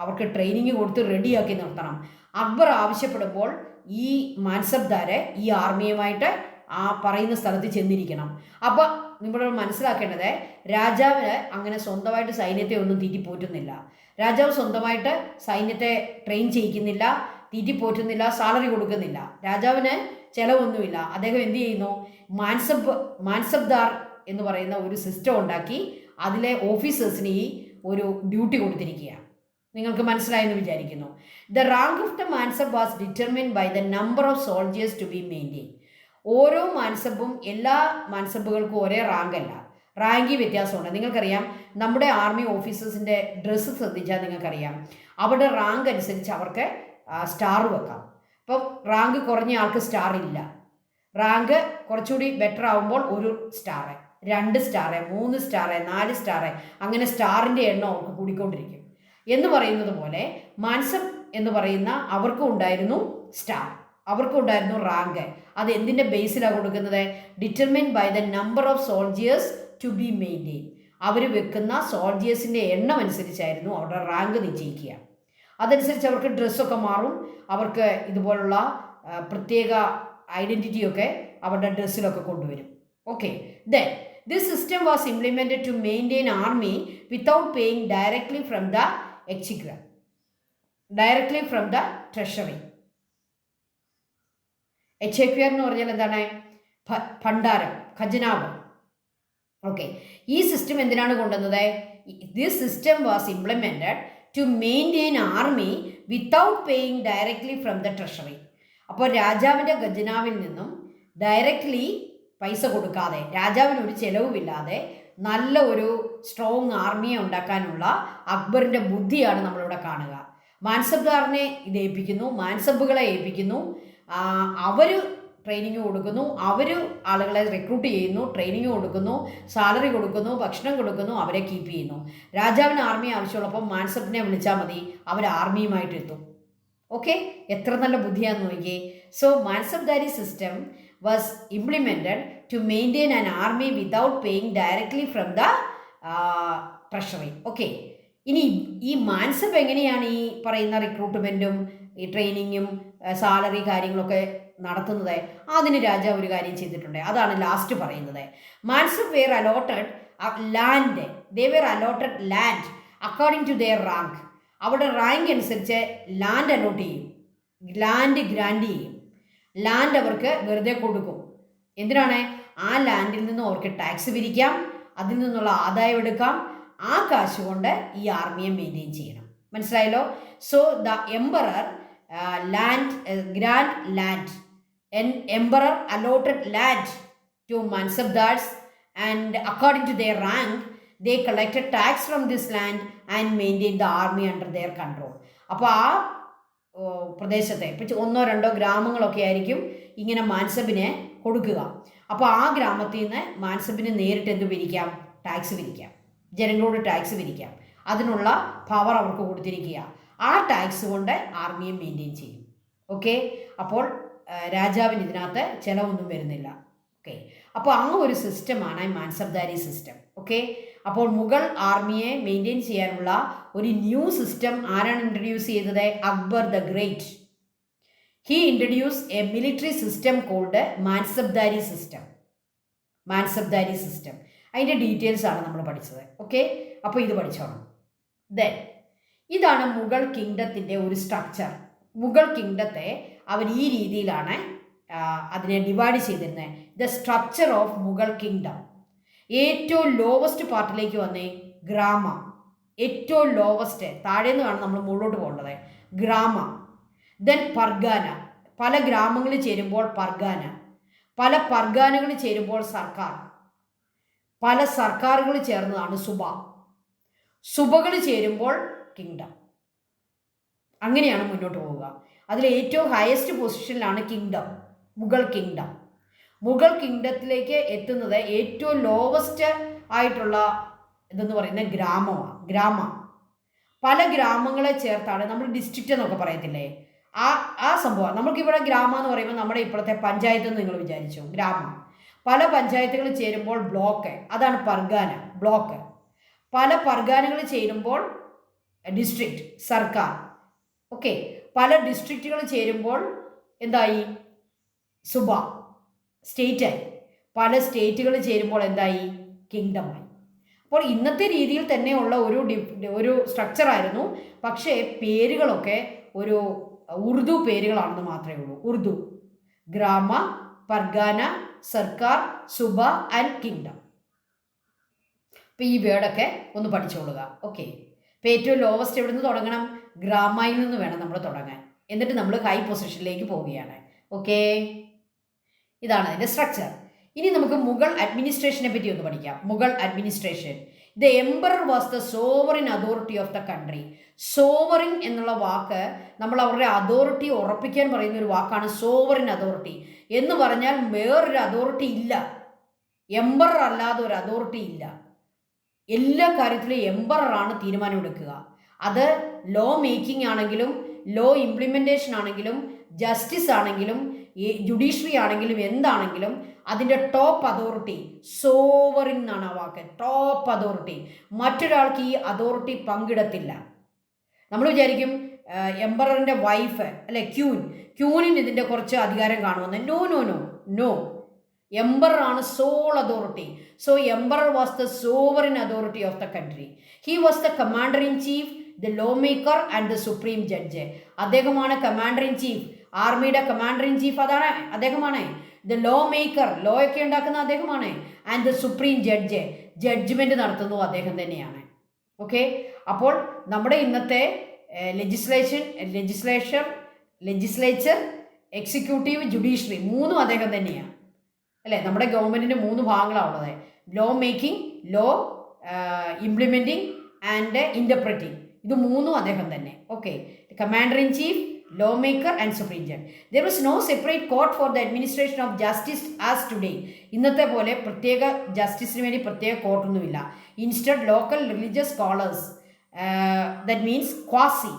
Speaker 1: അവർക്ക് ട്രെയിനിങ് കൊടുത്ത് റെഡിയാക്കി നിർത്തണം. അക്ബർ ആവശ്യപ്പെടുമ്പോൾ ഈ മാൻസബ്ദാരെ ഈ ആർമിയുമായിട്ട് ആ പറയുന്ന സ്ഥലത്ത് ചെന്നിരിക്കണം. അപ്പോൾ നിങ്ങൾ മനസ്സിലാക്കേണ്ടത്, രാജാവിന് അങ്ങനെ സ്വന്തമായിട്ട് സൈന്യത്തെ ഒന്നും തീറ്റിപ്പോറ്റുന്നില്ല. രാജാവ് സ്വന്തമായിട്ട് സൈന്യത്തെ ട്രെയിൻ ചെയ്യിക്കുന്നില്ല, തീറ്റിപ്പോറ്റുന്നില്ല, സാലറി കൊടുക്കുന്നില്ല. രാജാവിന് ചിലവൊന്നുമില്ല. അദ്ദേഹം എന്ത് ചെയ്യുന്നു? മാൻസബ്ദാർ എന്ന് പറയുന്ന ഒരു സിസ്റ്റം ഉണ്ടാക്കി അതിലെ ഓഫീസേഴ്സിന് ഈ ഒരു ഡ്യൂട്ടി കൊടുത്തിരിക്കുകയാണ്. നിങ്ങൾക്ക് മനസ്സിലായെന്ന് വിചാരിക്കുന്നു. The rank of the Mansab was determined by the number of soldiers to be maintain. ഓരോ മാൻസബും എല്ലാ മാൻസബുകൾക്കും ഒരേ റാങ്കല്ല, റാങ്കിൽ വ്യത്യാസമുണ്ട്. നിങ്ങൾക്കറിയാം, നമ്മുടെ ആർമി ഓഫീസേഴ്സിൻ്റെ ഡ്രസ്സ് ശ്രദ്ധിച്ചാൽ നിങ്ങൾക്കറിയാം, അവരുടെ റാങ്ക് അനുസരിച്ച് അവർക്ക് സ്റ്റാർ വെക്കാം. ഇപ്പം റാങ്ക് കുറഞ്ഞ ആൾക്ക് സ്റ്റാർ ഇല്ല. റാങ്ക് കുറച്ചുകൂടി ബെറ്റർ ആകുമ്പോൾ ഒരു സ്റ്റാർ, 2 സ്റ്റാർ, 3 സ്റ്റാർ, 4 സ്റ്റാർ, അങ്ങനെ സ്റ്റാറിൻ്റെ എണ്ണം അവർക്ക് കൂടിക്കൊണ്ടിരിക്കും. എന്ന് പറയുന്നത് പോലെ മാൻസബ് എന്ന് പറയുന്ന അവർക്കും ഉണ്ടായിരുന്നു സ്റ്റാർ, അവർക്കും ഉണ്ടായിരുന്നു റാങ്ക്. അത് എന്തിൻ്റെ ബേസിലാണ് കൊടുക്കുന്നത്? Determined by the number of soldiers to be maintain. അവർ വെക്കുന്ന സോൾജിയേഴ്സിൻ്റെ എണ്ണം അനുസരിച്ചായിരുന്നു അവരുടെ റാങ്ക് നിശ്ചയിക്കുക. അതനുസരിച്ച് അവർക്ക് ഡ്രസ്സൊക്കെ മാറും, അവർക്ക് ഇതുപോലുള്ള പ്രത്യേക ഐഡൻറ്റിറ്റിയൊക്കെ അവരുടെ ഡ്രസ്സിലൊക്കെ കൊണ്ടുവരും. Okay, then this system was implemented to maintain army without paying directly from the executive, directly from the treasury. HAQR എന്ന് പറഞ്ഞാൽ എന്താണ്? ഭണ്ഡാരം, ഖജനാവ്. ഓക്കെ, ഈ സിസ്റ്റം എന്തിനാണ് കൊണ്ടുവന്നത്? This system was implemented to maintain army without paying directly from the treasury. അപ്പോൾ രാജാവിൻ്റെ ഖജനാവിൽ നിന്നും ഡയറക്റ്റ്ലി പൈസ കൊടുക്കാതെ, രാജാവിന് ഒരു ചെലവുമില്ലാതെ നല്ല ഒരു സ്ട്രോങ് ആർമിയെ ഉണ്ടാക്കാനുള്ള അക്ബറിൻ്റെ ബുദ്ധിയാണ് നമ്മളിവിടെ കാണുക. മാൻസബ്ദാറിനെ ഇത് ഏൽപ്പിക്കുന്നു, മാൻസബുകളെ ഏൽപ്പിക്കുന്നു, അവർ ട്രെയിനിങ് കൊടുക്കുന്നു, അവർ ആളുകളെ റിക്രൂട്ട് ചെയ്യുന്നു, ട്രെയിനിങ് കൊടുക്കുന്നു, സാലറി കൊടുക്കുന്നു, ഭക്ഷണം കൊടുക്കുന്നു, അവരെ കീപ്പ് ചെയ്യുന്നു. രാജാവിന് ആർമി ആവശ്യമുള്ളപ്പോൾ മാൻസബിനെ വിളിച്ചാൽ മതി, അവർ ആർമിയുമായിട്ട് എത്തും. ഓക്കെ, എത്ര നല്ല ബുദ്ധിയാണെന്ന് നോക്കിയേ. So Mansabdari system was implemented to maintain an army without paying directly from the treasury. Okay, ഇനി ഈ മാൻസബ് എങ്ങനെയാണ് ഈ പറയുന്ന റിക്രൂട്ട്മെൻറ്റും ഈ ട്രെയിനിങ്ങും സാലറി കാര്യങ്ങളൊക്കെ നടത്തുന്നത്? അതിന് രാജാവ് ഒരു കാര്യം ചെയ്തിട്ടുണ്ട്, അതാണ് ലാസ്റ്റ് പറയുന്നത്. Mansab were allotted land, they were allotted land according to their rank. അവിടെ റാങ്ക് അനുസരിച്ച് ലാൻഡ് അലോട്ട് ചെയ്യും, ലാൻഡ് ഗ്രാൻഡ് ചെയ്യും. ലാൻഡ് അവർക്ക് വെറുതെ കൊടുക്കും. എന്തിനാണ്? ആ ലാൻഡിൽ നിന്നും അവർക്ക് ടാക്സ് പിരിക്കാം, അതിൽ നിന്നുള്ള ആദായം എടുക്കാം. ആ കാശ് കൊണ്ട് ഈ ആർമിയെ മെയിൻറ്റെയിൻ ചെയ്യണം. മനസ്സിലായല്ലോ? So the emperor grand land, emperor allotted land to mansabdars, and according to their rank they collected tax from this land and maintained the army under their control. അപ്പോൾ ആ പ്രദേശത്തെ ഇപ്പം 1-2 ഗ്രാമങ്ങളൊക്കെ ആയിരിക്കും ഇങ്ങനെ മാൻസബിനെ കൊടുക്കുക. അപ്പോൾ ആ ഗ്രാമത്തിൽ നിന്ന് മാൻസബിന് നേരിട്ട് എന്ത് പിരിക്കാം? ടാക്സ് പിരിക്കാം, ജനങ്ങളോട് ടാക്സ് പിരിക്കാം. അതിനുള്ള പവർ അവർക്ക് കൊടുത്തിരിക്കുക. ആ ടാക്സ് കൊണ്ട് ആർമിയെ മെയിൻറ്റെയിൻ ചെയ്യും. ഓക്കെ, അപ്പോൾ രാജാവിന് ഇതിനകത്ത് ചിലവൊന്നും വരുന്നില്ല. ഓക്കെ, അപ്പോൾ ആ ഒരു സിസ്റ്റമാണ് മാൻസബ്ദാരി സിസ്റ്റം. ഓക്കെ, അപ്പോൾ മുഗൾ ആർമിയെ മെയിൻറ്റെയിൻ ചെയ്യാനുള്ള ഒരു ന്യൂ സിസ്റ്റം ആരാണ് ഇൻട്രൊഡ്യൂസ് ചെയ്തത്? Akbar the great. He introduce a military system called Mansabdari system. Mansabdari system, അതിൻ്റെ ഡീറ്റെയിൽസ് ആണ് നമ്മൾ പഠിച്ചത്. ഓക്കെ, അപ്പോൾ ഇത് പഠിച്ചോണം. ദെൻ ഇതാണ് മുഗൾ കിങ്ഡത്തിൻ്റെ ഒരു സ്ട്രക്ചർ. മുഗൾ കിങ്ഡത്തെ അവർ ഈ രീതിയിലാണ് അതിനെ ഡിവൈഡ് ചെയ്തിരുന്നത്. The structure of Mughal kingdom. ഏറ്റവും ലോവസ്റ്റ് പാർട്ടിലേക്ക് വന്നേ ഗ്രാമ. ഏറ്റവും ലോവസ്റ്റ്, താഴേന്ന് വേണം നമ്മൾ മുകളിലോട്ട് പോകേണ്ടത്. ഗ്രാമ. ദെൻ പർഗാന, പല ഗ്രാമങ്ങളിൽ ചേരുമ്പോൾ പർഗാന, പല പർഗാനകൾ ചേരുമ്പോൾ സർക്കാർ, പല സർക്കാരുകൾ ചേർന്നതാണ് സുബ, സുബകൾ ചേരുമ്പോൾ കിങ്ഡം. അങ്ങനെയാണ് മുന്നോട്ട് പോവുക. അതിൽ ഏറ്റവും ഹയസ്റ്റ് പൊസിഷനിലാണ് കിങ്ഡം, മുഗൾ കിങ്ഡം. മുഗൾ കിങ്ഡത്തിലേക്ക് എത്തുന്നത് ഏറ്റവും ലോവസ്റ്റ് ആയിട്ടുള്ള ഇതെന്ന് പറയുന്നത് ഗ്രാമമാണ്. പല ഗ്രാമങ്ങളെ ചേർത്താണ് നമ്മൾ ഡിസ്ട്രിക്റ്റ് എന്നൊക്കെ പറയത്തില്ലേ, ആ സംഭവം. നമുക്കിവിടെ ഗ്രാമം എന്ന് പറയുമ്പോൾ നമ്മുടെ ഇപ്പോഴത്തെ പഞ്ചായത്ത് എന്ന് നിങ്ങൾ വിചാരിച്ചു, ഗ്രാമം. പല പഞ്ചായത്തുകൾ ചേരുമ്പോൾ ബ്ലോക്ക്, അതാണ് പർഗാന, ബ്ലോക്ക്. പല പർഗാനകൾ ചേരുമ്പോൾ ഡിസ്ട്രിക്റ്റ്, സർക്കാർ. ഓക്കെ, പല ഡിസ്ട്രിക്റ്റുകൾ ചേരുമ്പോൾ എന്തായി? സുബ, സ്റ്റേറ്റായി. പല സ്റ്റേറ്റുകൾ ചേരുമ്പോൾ എന്തായി? കിങ്ഡമായി. അപ്പോൾ ഇന്നത്തെ രീതിയിൽ തന്നെയുള്ള ഒരു സ്ട്രക്ചറായിരുന്നു. പക്ഷേ പേരുകളൊക്കെ ഒരു ഉറുദു പേരുകളാണെന്ന് മാത്രമേ ഉള്ളൂ. ഉറുദു, ഗ്രാമ, പർഗാന, സർക്കാർ, സുബ ആൻഡ് കിങ്ഡം. അപ്പോൾ ഈ വേർഡൊക്കെ ഒന്ന് പഠിച്ചോളുക. ഓക്കെ, ഇപ്പോൾ ഏറ്റവും ലോവസ്റ്റ് എവിടെ നിന്ന് തുടങ്ങണം? ഗ്രാമയിൽ നിന്ന് വേണം നമ്മൾ തുടങ്ങാൻ. എന്നിട്ട് നമ്മൾ ഹൈ പൊസിഷനിലേക്ക് പോവുകയാണ്. ഓക്കെ, ഇതാണ് അതിൻ്റെ സ്ട്രക്ചർ. ഇനി നമുക്ക് മുഗൾ അഡ്മിനിസ്ട്രേഷനെ പറ്റി ഒന്ന് പഠിക്കാം. Mughal administration. The emperor was the sovereign authority of the country. Sovereign എന്നുള്ള വാക്ക് നമ്മൾ അവരുടെ അതോറിറ്റി ഉറപ്പിക്കാൻ പറയുന്ന ഒരു വാക്കാണ് സോവറിൻ അതോറിറ്റി. എന്ന് പറഞ്ഞാൽ വേറൊരു അതോറിറ്റി ഇല്ല, എംപറർ അല്ലാതെ ഒരു അതോറിറ്റി ഇല്ല. എല്ലാ കാര്യത്തിലും എംപററാണ് തീരുമാനമെടുക്കുക. അത് ലോ മേക്കിംഗ് ആണെങ്കിലും, ലോ ഇംപ്ലിമെൻറ്റേഷൻ ആണെങ്കിലും, ജസ്റ്റിസ് ആണെങ്കിലും, ജുഡീഷ്യറി ആണെങ്കിലും, എന്താണെങ്കിലും അതിൻ്റെ ടോപ്പ് അതോറിറ്റി സോവറിൻ എന്നാണ് ആ വാക്ക്. Top authority. മറ്റൊരാൾക്ക് ഈ അതോറിറ്റി പങ്കിടത്തില്ല. നമ്മൾ വിചാരിക്കും എംപററിൻ്റെ വൈഫ് അല്ലെ ക്യൂനിന് ഇതിൻ്റെ കുറച്ച് അധികാരം കാണുമെന്ന്. No no no no, emperor ആണ് sole authority. So emperor was the sovereign authority of the country. He was the commander in chief, the law maker and the supreme judge. അദ്ദേഹമാണ് commander in chief, ആർമിയുടെ commander in chief അദ്ദേഹമാണ്. The law maker, law ഒക്കെ ഉണ്ടാക്കുന്ന അദ്ദേഹമാണ്. And the supreme judge, judgment നടത്തുന്നു അദ്ദേഹം തന്നെയാണ്. Okay, അപ്പോൾ നമ്മുടെ ഇന്നത്തെ ലെജിസ്ലേച്ചർ, എക്സിക്യൂട്ടീവ്, ജുഡീഷ്യറി മൂന്നും അദ്ദേഹം തന്നെയാണ് അല്ലേ. നമ്മുടെ ഗവൺമെന്റിന് 3 ഭാഗങ്ങളാണ് ഉള്ളത്: law making, law implementing and interpreting. ഇത് 3ഉം അദ്ദേഹം തന്നെ. Okay, commander in chief, law maker and supreme judge. There was no separate court for the administration of justice as today. ഇന്നത്തെ പോലെ പ്രത്യേക ജസ്റ്റിസിന് വേണ്ടി പ്രത്യേക കോർട്ടൊന്നുമില്ല. Instead local religious scholars, that means qazi,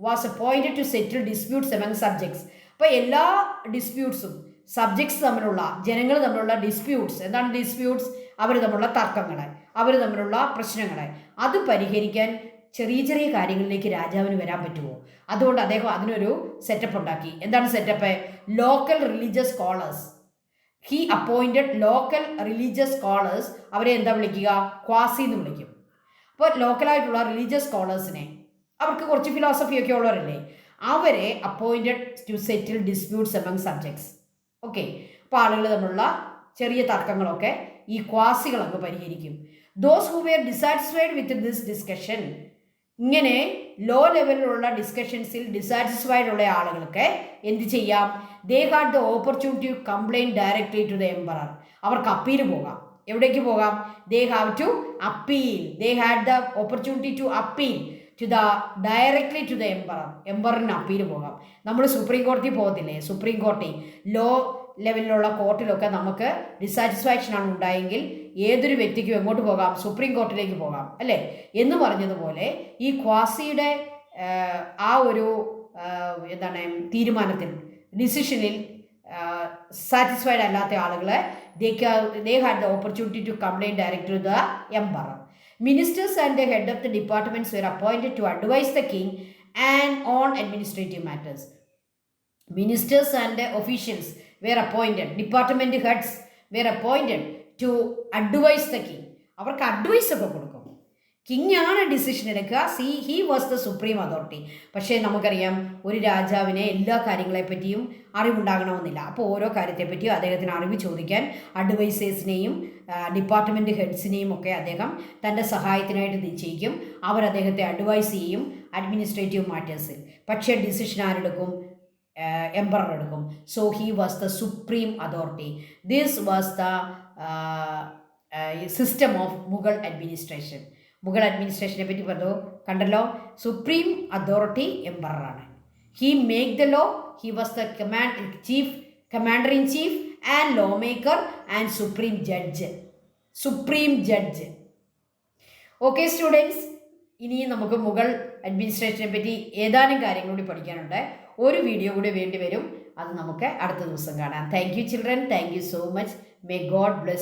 Speaker 1: was appointed to settle disputes among subjects. അപ്പോൾ എല്ലാ ഡിസ്പ്യൂട്ട്സും, subjects തമ്മിലുള്ള, ജനങ്ങൾ തമ്മിലുള്ള ഡിസ്പ്യൂട്ട്സ്, എന്താണ് ഡിസ്പ്യൂട്ട്സ്? അവർ തമ്മിലുള്ള തർക്കങ്ങൾ, അവർ തമ്മിലുള്ള പ്രശ്നങ്ങൾ, അത് പരിഹരിക്കാൻ ചെറിയ ചെറിയ കാര്യങ്ങളിലേക്ക് രാജാവിന് വരാൻ പറ്റുമോ? അതുകൊണ്ട് അദ്ദേഹം അതിനൊരു സെറ്റപ്പ് ഉണ്ടാക്കി. എന്താണ് setup? Local religious scholars. He appointed local religious scholars. അവരെ എന്താ വിളിക്കുക? ക്വാസി എന്ന് വിളിക്കും. അപ്പോൾ ലോക്കലായിട്ടുള്ള റിലീജിയസ് സ്കോളേഴ്സിനെ, അവർക്ക് കുറച്ച് ഫിലോസഫിയൊക്കെ ഉള്ളവരല്ലേ, അവരെ appointed to settle disputes among subjects. Okay, അപ്പോൾ ആളുകൾ തമ്മിലുള്ള ചെറിയ തർക്കങ്ങളൊക്കെ ഈ ക്വാസികളൊക്കെ പരിഹരിക്കും. Those who were dissatisfied with this discussion, ഇങ്ങനെ ലോ ലെവലിലുള്ള ഡിസ്കഷൻസിൽ ഡിസാറ്റിസ്ഫൈഡ് ഉള്ള ആളുകൾക്ക് എന്ത് ചെയ്യാം? They had the opportunity to complain directly to the emperor. അവർക്ക് അപ്പീൽ പോകാം. എവിടേക്ക് പോകാം? They have to appeal. They had the opportunity to appeal to the directly to the emperor. എംപററിന് അപ്പീൽ പോകാം. നമ്മൾ സുപ്രീം കോടതിയിൽ പോകത്തില്ലേ? സുപ്രീം കോടതി, ലോ ലെവലിലുള്ള കോർട്ടിലൊക്കെ നമുക്ക് ഡിസാറ്റിസ്ഫാക്ഷൻ ആണ് ഉണ്ടായെങ്കിൽ ഏതൊരു വ്യക്തിക്കും എങ്ങോട്ട് പോകാം? സുപ്രീം കോർട്ടിലേക്ക് പോകാം അല്ലേ. എന്ന് പറഞ്ഞതുപോലെ ഈ ക്വാസിയുടെ ആ ഒരു എന്താണ് തീരുമാനത്തിൽ, ഡിസിഷനിൽ സാറ്റിസ്ഫൈഡ് അല്ലാത്ത ആളുകളെ they had the opportunity to complain direct to the emperor. Ministers and the head of the departments were appointed to advise the king and on administrative matters. Ministers and officials were appointed, department heads were appointed to advise the king. അവർക്ക് advice ഒക്കെ കൊടുക്കും. King ആണ് decision എടുക്കുക. He was the supreme authority. പക്ഷേ നമുക്കറിയാം, ഒരു രാജാവിനെ എല്ലാ കാര്യങ്ങളെപ്പറ്റിയും അറിവുണ്ടാകണമെന്നില്ല. അപ്പോൾ ഓരോ കാര്യത്തെപ്പറ്റിയും അദ്ദേഹത്തിന് അറിവ് ചോദിക്കാൻ അഡ്വൈസേഴ്സിനെയും ഡിപ്പാർട്ട്മെൻറ്റ് ഹെഡ്സിനെയും ഒക്കെ അദ്ദേഹം തൻ്റെ സഹായത്തിനായിട്ട് നിശ്ചയിക്കും. അവർ അദ്ദേഹത്തെ അഡ്വൈസ് ചെയ്യും അഡ്മിനിസ്ട്രേറ്റീവ് മാറ്റേഴ്സിൽ. പക്ഷേ ഡിസിഷൻ ആരെടുക്കും? എംപറർ എടുക്കും. So he was the supreme authority. This was the system of Mughal administration. Mughal അഡ്മിനിസ്ട്രേഷനെ പറ്റി കണ്ടല്ലോ. സുപ്രീം അതോറിറ്റി എംപററാണ്. He make the law. He was the commander in chief and law maker and supreme judge. Okay students, ഇനിയും നമുക്ക് മുഗൾ അഡ്മിനിസ്ട്രേഷനെ പറ്റി ഏതാനും കാര്യങ്ങൾ കൂടി പഠിക്കാനുണ്ട്. ഒരു വീഡിയോ കൂടി വേണ്ടി വരും. അത് നമുക്ക് അടുത്ത ദിവസം കാണാം. Thank you children. Thank you so much. May God bless.